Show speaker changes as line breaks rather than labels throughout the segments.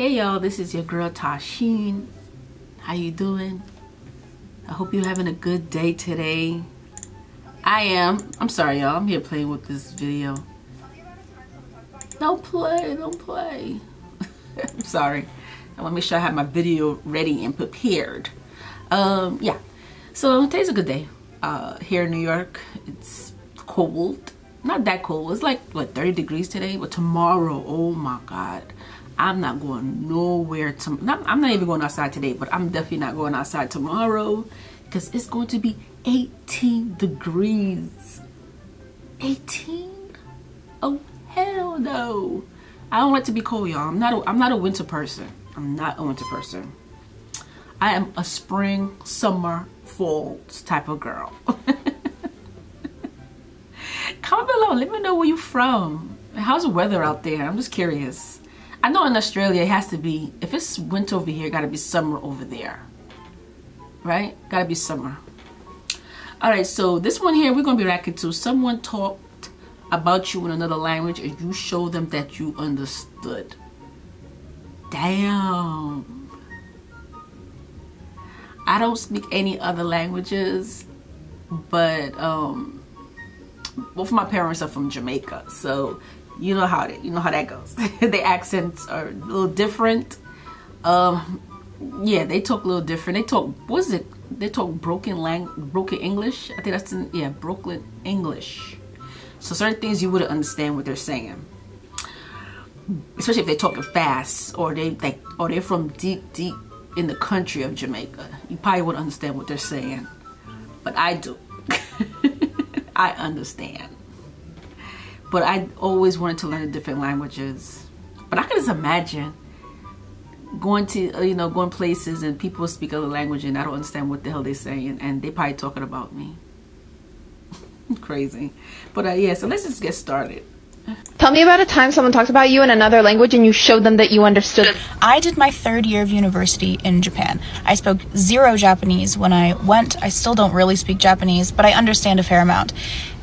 Hey y'all, this is your girl Tysheen. How you doing? I hope you're having a good day today. I am. I'm sorry y'all, I'm here playing with this video. Don't play. I'm sorry. I want to make sure I have my video ready and prepared. Yeah. So today's a good day. Here in New York, it's cold. Not that cold. It's like, what, 30 degrees today? But tomorrow, oh my God. I'm not going nowhere. I'm not even going outside today, but I'm definitely not going outside tomorrow because it's going to be 18 degrees. 18? Oh, hell no. I don't like to be cold, y'all. I'm not a winter person. I'm not a winter person. I am a spring, summer, fall type of girl. Comment below. Let me know where you're from. How's the weather out there? I'm just curious. I know in Australia it has to be, if it's winter over here, gotta be summer over there. Right? Gotta be summer. Alright, so this one here we're gonna be reacting to. Someone talked about you in another language and you showed them that you understood. Damn. I don't speak any other languages, but both of my parents are from Jamaica, so you know how that goes. The accents are a little different. Yeah, they talk a little different. They talk, what is it? They talk broken English. I think that's broken English. So certain things you wouldn't understand what they're saying, especially if they're talking fast or they're from deep in the country of Jamaica. You probably wouldn't understand what they're saying, but I do. I understand. But I always wanted to learn the different languages. But I can just imagine going to, going places and people speak other language and I don't understand what the hell they're saying and they probably talking about me. Crazy. But yeah, so let's just get started.
Tell me about a time someone talked about you in another language and you showed them that you understood.
I did my third year of university in Japan. I spoke zero Japanese when I went. I still don't really speak Japanese, but I understand a fair amount.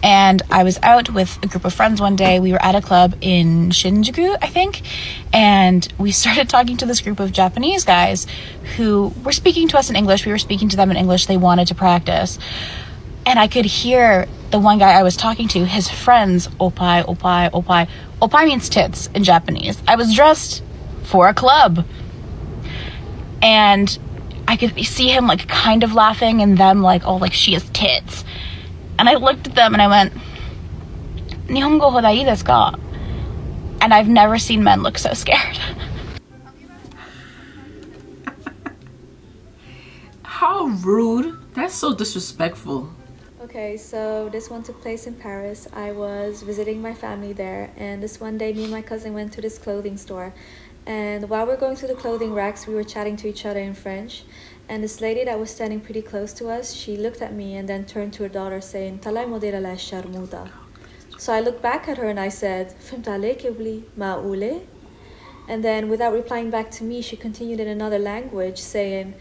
And I was out with a group of friends one day. We were at a club in Shinjuku, I think, and we started talking to this group of Japanese guys who were speaking to us in English. We were speaking to them in English. They wanted to practice. And I could hear the one guy I was talking to, his friends, opai, opai, opai. Opai means tits in Japanese. I was dressed for a club. And I could see him like kind of laughing and them like, oh, like she has tits. And I looked at them and I went, Nihongo hodai desu ka? And I've never seen men look so scared.
How rude. That's so disrespectful.
Okay, so this one took place in Paris. I was visiting my family there, and this one day me and my cousin went to this clothing store, and while we were going through the clothing racks we were chatting to each other in French, and this lady that was standing pretty close to us, she looked at me and then turned to her daughter saying "Talai modera la sharmuta." So I looked back at her and I said "Fimtale kibli maule," and then without replying back to me she continued in another language saying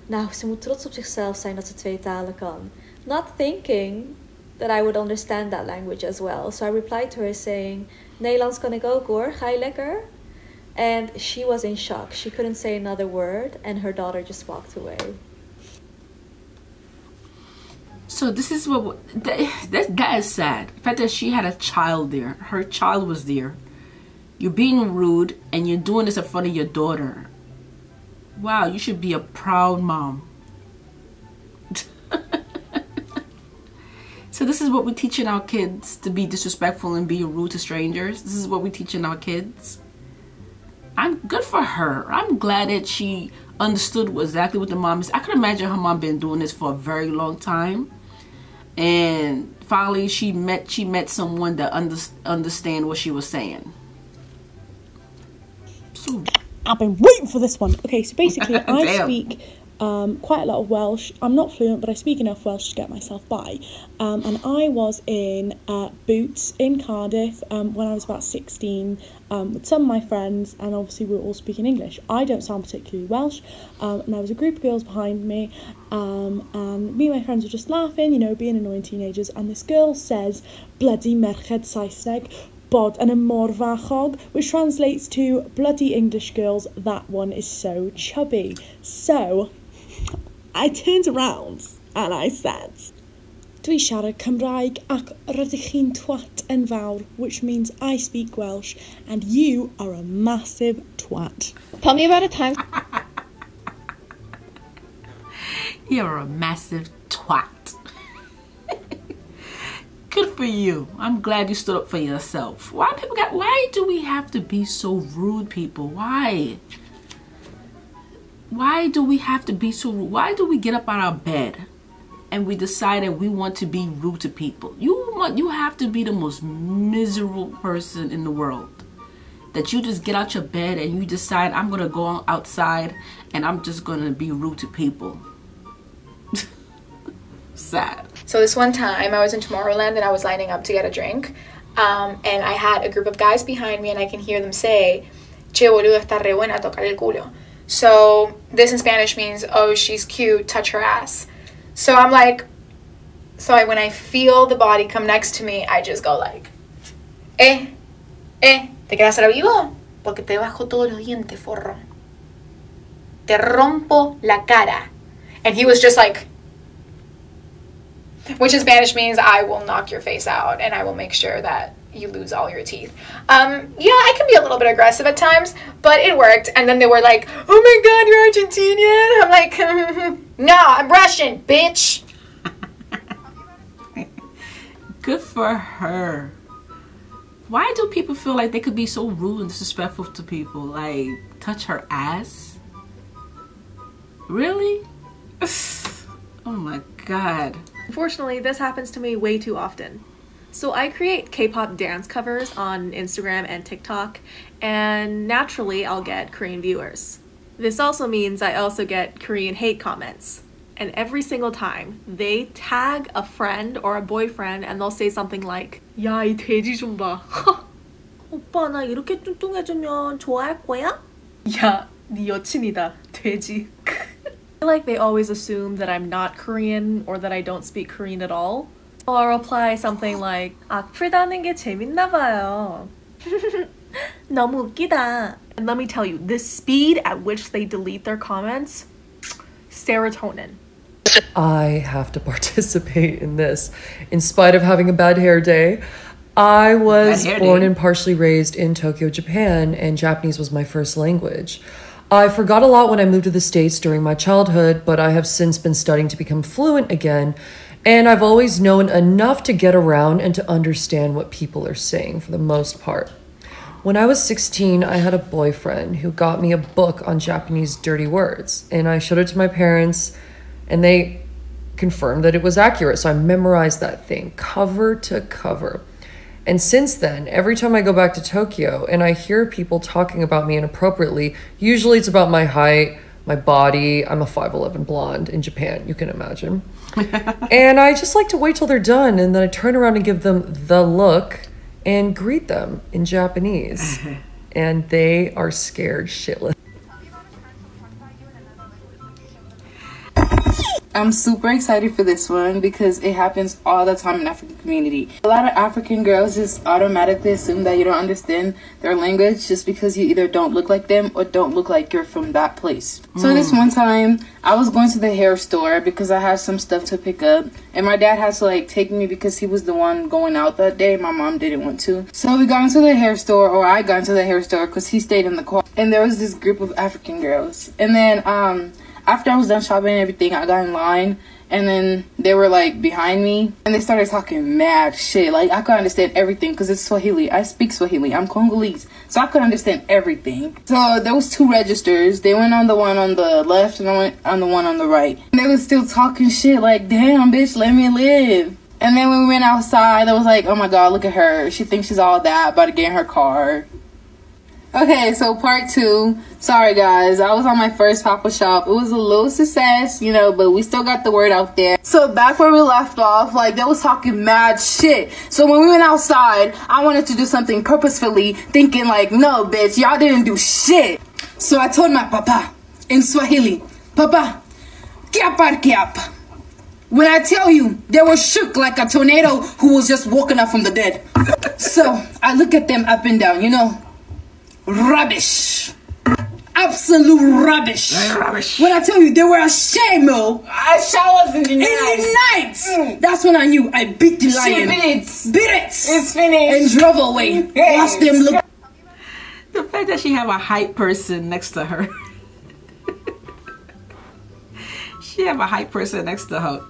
"Nou, ze moet trots op zichzelf zijn dat ze twee talen kan." Not thinking that I would understand that language as well. So I replied to her saying, Nederlands kan ik ook hoor, ga je lekker? And she was in shock. She couldn't say another word and her daughter just walked away.
So this is what, that is sad. The fact that she had a child there. Her child was there. You're being rude and you're doing this in front of your daughter. Wow, you should be a proud mom. So this is what we're teaching our kids, to be disrespectful and be rude to strangers. This is what we're teaching our kids. I'm good for her. I'm glad that she understood exactly what the mom is. I could imagine her mom been doing this for a very long time. And finally she met someone that understand what she was saying. So
I've been waiting for this one. Okay, so basically I speak quite a lot of Welsh. I'm not fluent, but I speak enough Welsh to get myself by. And I was in Boots in Cardiff when I was about 16 with some of my friends, and obviously we were all speaking English. I don't sound particularly Welsh, and there was a group of girls behind me, and me and my friends were just laughing, being annoying teenagers, and this girl says, bloody merched Saesneg, bod yn y mor fachog, which translates to bloody English girls, that one is so chubby. So, I turned around and I said, dwi siarad Cymraeg ac rydych chi'n twat yn fawr, which means I speak Welsh and you are a massive twat.
Tell me about a time.
You're a massive twat. Good for you. I'm glad you stood up for yourself. Why do we have to be so rude, people? Why? Why do we have to be so rude? Why do we get up out of our bed and we decide that we want to be rude to people? You have to be the most miserable person in the world. That you just get out your bed and you decide, I'm going to go outside and I'm just going to be rude to people. Sad.
So this one time I was in Tomorrowland and I was lining up to get a drink, and I had a group of guys behind me and I can hear them say, che boludo, está re buena, tocar el culo. So this in Spanish means, oh, she's cute, touch her ass. So I'm like, when I feel the body come next to me, I just go like, te quedas ahora vivo? Porque te bajo todos los dientes, forro. Te rompo la cara. And he was just like, which in Spanish means I will knock your face out and I will make sure that you lose all your teeth. Yeah, I can be a little bit aggressive at times, but it worked. And then they were like, oh my god, you're Argentinian? I'm like, no, I'm Russian, bitch.
Good for her. Why do people feel like they could be so rude and disrespectful to people? Like, touch her ass? Really? Oh my god.
Unfortunately, this happens to me way too often. So I create K-pop dance covers on Instagram and TikTok, and naturally I'll get Korean viewers. This also means I also get Korean hate comments. And every single time, they tag a friend or a boyfriend and they'll say something like, 야, 이 돼지 좀 봐. 오빠, 나 이렇게 뚱뚱해지면 좋아할 거야? 야, 네 여친이다, 돼지. I feel like they always assume that I'm not Korean or that I don't speak Korean at all. So I'll reply something like, 악플다는 게 재밌나 봐요. 너무 웃기다. And let me tell you, the speed at which they delete their comments, serotonin.
I have to participate in this. In spite of having a bad hair day, I was born and partially raised in Tokyo, Japan, and Japanese was my first language. I forgot a lot when I moved to the States during my childhood, but I have since been studying to become fluent again, and I've always known enough to get around and to understand what people are saying for the most part. When I was 16, I had a boyfriend who got me a book on Japanese dirty words, and I showed it to my parents, and they confirmed that it was accurate, so I memorized that thing cover to cover. And since then, every time I go back to Tokyo and I hear people talking about me inappropriately, usually it's about my height, my body. I'm a 5'11" blonde in Japan, you can imagine. And I just like to wait till they're done, and then I turn around and give them the look and greet them in Japanese. And they are scared shitless.
I'm super excited for this one because it happens all the time in the African community. A lot of African girls just automatically assume that you don't understand their language just because you either don't look like them or don't look like you're from that place. So this one time, I was going to the hair store because I had some stuff to pick up, and my dad had to like take me because he was the one going out that day. My mom didn't want to. So we got into the hair store, or I got into the hair store because he stayed in the car, and there was this group of African girls. And then after I was done shopping and everything, I got in line, and then they were like behind me, and they started talking mad shit. Like, I could understand everything because it's Swahili. I speak Swahili. I'm Congolese, so I could understand everything. So there was 2 registers. They went on the one on the left, and I went on the one on the right. And they was still talking shit like, damn, bitch, let me live. And then when we went outside, I was like, oh my god, look at her. She thinks she's all that, about to get in her car. Okay, so part 2. Sorry guys, I was on my first Papa Shop. It was a little success, you know, but we still got the word out there. So back where we left off, like, they was talking mad shit. So when we went outside, I wanted to do something purposefully, thinking like, no bitch, y'all didn't do shit. So I told my papa in Swahili, Papa, kiapa kiapa. When I tell you, they were shook like a tornado who was just woken up from the dead. So I look at them up and down, you know, rubbish. Absolute rubbish. Rubbish. When I tell you they were ashamed, Mo. I showers in the night. That's when I knew I beat the lion. Beat it. It's finished. And drove away. Watch them look.
The fact that she have a hype person next to her. She have a hype person next to her.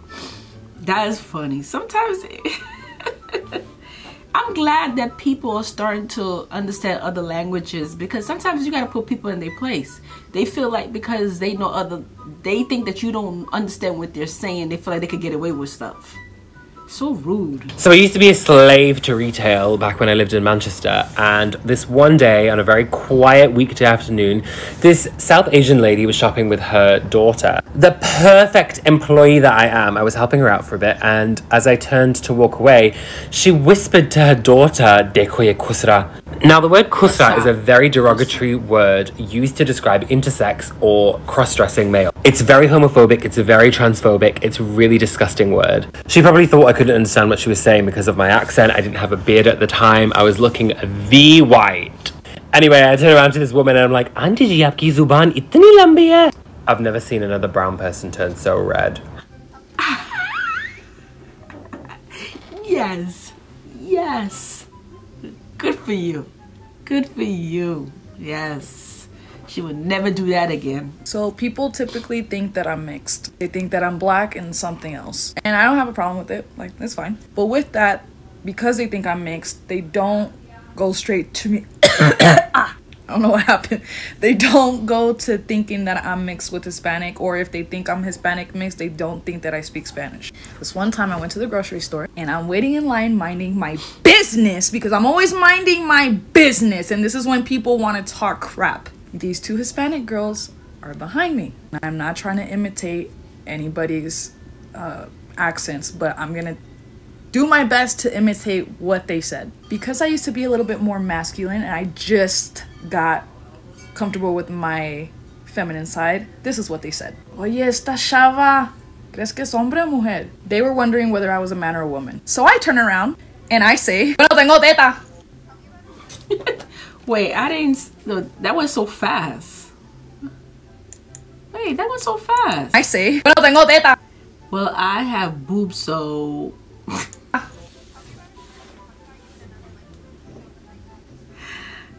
That is funny. Sometimes I'm glad that people are starting to understand other languages, because sometimes you gotta put people in their place. They feel like because they know they think that you don't understand what they're saying, they feel like they could get away with stuff. So rude.
So I used to be a slave to retail back when I lived in Manchester, and this one day on a very quiet weekday afternoon, this South Asian lady was shopping with her daughter. The perfect employee that I am, I was helping her out for a bit, and as I turned to walk away, she whispered to her daughter, "Dekho ye Kusa." Now the word Kusa is a very derogatory word used to describe intersex or cross-dressing male. It's very homophobic, it's very transphobic, it's a really disgusting word. She probably thought I couldn't understand what she was saying because of my accent. I didn't have a beard at the time. I was looking the white. Anyway, I turned around to this woman and I'm like, "Auntie ji, aapki zuban itni lambi hai." I've never seen another brown person turn so red.
Yes. Yes. Good for you. Good for you. Yes. She would never do that again.
So people typically think that I'm mixed. They think that I'm black and something else. And I don't have a problem with it. Like, it's fine. But with that, because they think I'm mixed, they don't go straight to me. I don't know what happened. They don't go to thinking that I'm mixed with Hispanic, or if they think I'm Hispanic mixed, they don't think that I speak Spanish. This one time I went to the grocery store and I'm waiting in line minding my business, because I'm always minding my business, and this is when people want to talk crap. These two Hispanic girls are behind me. I'm not trying to imitate anybody's accents, but I'm gonna do my best to imitate what they said. Because I used to be a little bit more masculine and I just got comfortable with my feminine side, this is what they said. Oye, esta chava, ¿crees que es hombre o mujer? They were wondering whether I was a man or a woman. So I turn around and I say, "Pero tengo teta."
Wait, I didn't... No, that went so fast. Wait, that went so fast.
I say, "Pero tengo teta."
Well, I have boobs, so...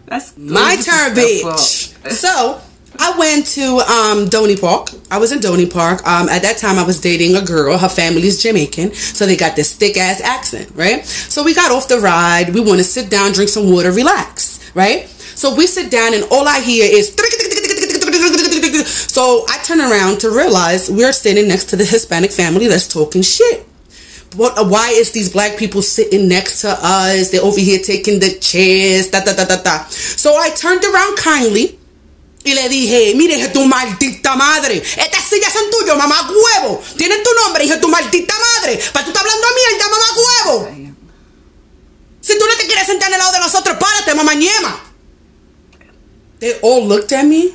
That's
my turn, bitch. So I went to Donny Park. I was in Donny Park. At that time, I was dating a girl. Her family's Jamaican, so they got this thick ass accent, right? So we got off the ride. We want to sit down, drink some water, relax, right? So we sit down, and all I hear is. So I turn around to realize we're sitting next to the Hispanic family that's talking shit. Why is these black people sitting next to us? They're over here taking the chairs, So I turned around kindly y le dije, "Mire, hija tu maldita madre, estas sillas son tuyas, mamá huevo. Tienen tu nombre, hija tu maldita madre. Para tú estás hablando mierda, mamá huevo. Si tú no te quieres sentar al lado de nosotros, párate, mamá ñema." They all looked at me.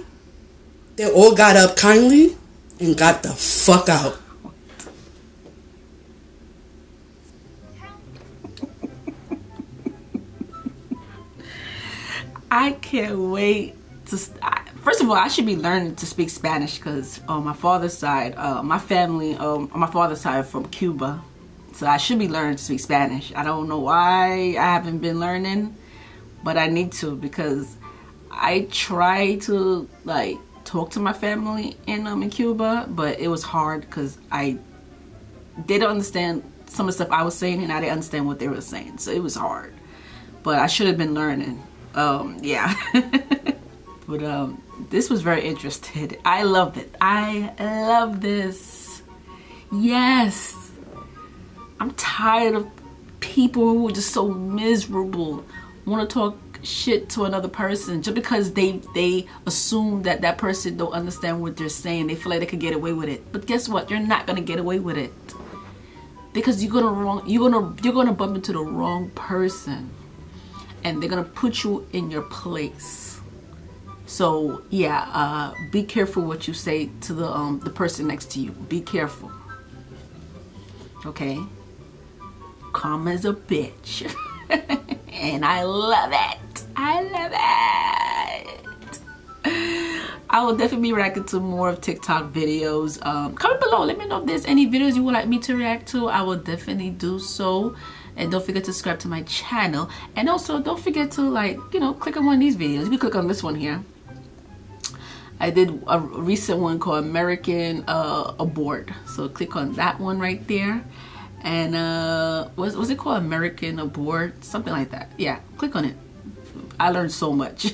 They all got up kindly and got the fuck out.
I can't wait to... First of all, I should be learning to speak Spanish because on my father's side, my family on my father's side from Cuba. So I should be learning to speak Spanish. I don't know why I haven't been learning, but I need to, because I try to like talk to my family in Cuba, but it was hard because they didn't understand some of the stuff I was saying and I didn't understand what they were saying. So it was hard, but I should have been learning. Yeah. But this was very interesting. I love it. I love this. Yes. I'm tired of people who are just so miserable, want to talk shit to another person just because they assume that that person don't understand what they're saying. They feel like they could get away with it. But guess what? You're not gonna get away with it, because you're gonna bump into the wrong person, and they're gonna put you in your place. So yeah, be careful what you say to the person next to you. Be careful. Okay, calm as a bitch. And I love it. I love it. I will definitely be reacting to more of TikTok videos. Comment below, let me know if there's any videos you would like me to react to. I will definitely do so. And don't forget to subscribe to my channel. And also don't forget to, like, you know, click on one of these videos. You can click on this one here. I did a recent one called American Abort. So click on that one right there. And was it called American Abort? Something like that. Yeah, click on it. I learned so much.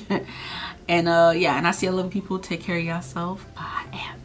And yeah, and I see a lot of people. Take care of yourself. I am